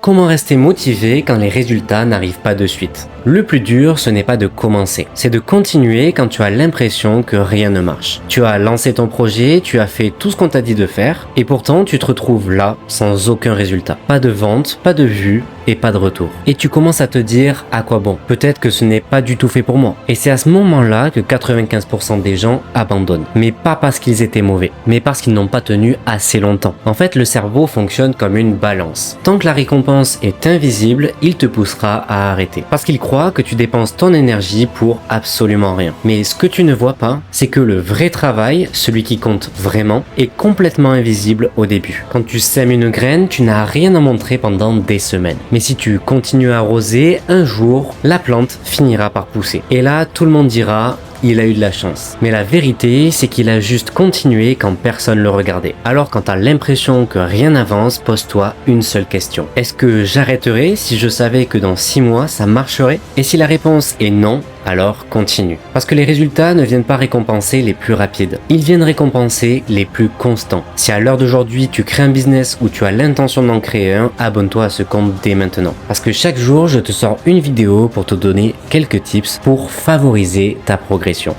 Comment rester motivé quand les résultats n'arrivent pas de suite? Le plus dur, ce n'est pas de commencer, c'est de continuer quand tu as l'impression que rien ne marche. Tu as lancé ton projet, tu as fait tout ce qu'on t'a dit de faire, et pourtant tu te retrouves là, sans aucun résultat. Pas de vente, pas de vue, et pas de retour. Et tu commences à te dire, à quoi bon? Peut-être que ce n'est pas du tout fait pour moi. Et c'est à ce moment-là que 95% des gens abandonnent. Mais pas parce qu'ils étaient mauvais, mais parce qu'ils n'ont pas tenu assez longtemps. En fait, le cerveau fonctionne comme une balance. Tant que la récompense est invisible, il te poussera à arrêter. Parce qu'il croit que tu dépenses ton énergie pour absolument rien. Mais ce que tu ne vois pas, c'est que le vrai travail, celui qui compte vraiment, est complètement invisible au début. Quand tu sèmes une graine, tu n'as rien à montrer pendant des semaines. Mais si tu continues à arroser, un jour, la plante finira par pousser. Et là, tout le monde dira: il a eu de la chance. Mais la vérité, c'est qu'il a juste continué quand personne le regardait. Alors quand t'as l'impression que rien n'avance, pose-toi une seule question. Est-ce que j'arrêterais si je savais que dans 6 mois, ça marcherait? Et si la réponse est non, alors continue. Parce que les résultats ne viennent pas récompenser les plus rapides. Ils viennent récompenser les plus constants. Si à l'heure d'aujourd'hui, tu crées un business ou tu as l'intention d'en créer un, abonne-toi à ce compte dès maintenant. Parce que chaque jour, je te sors une vidéo pour te donner quelques tips pour favoriser ta progression.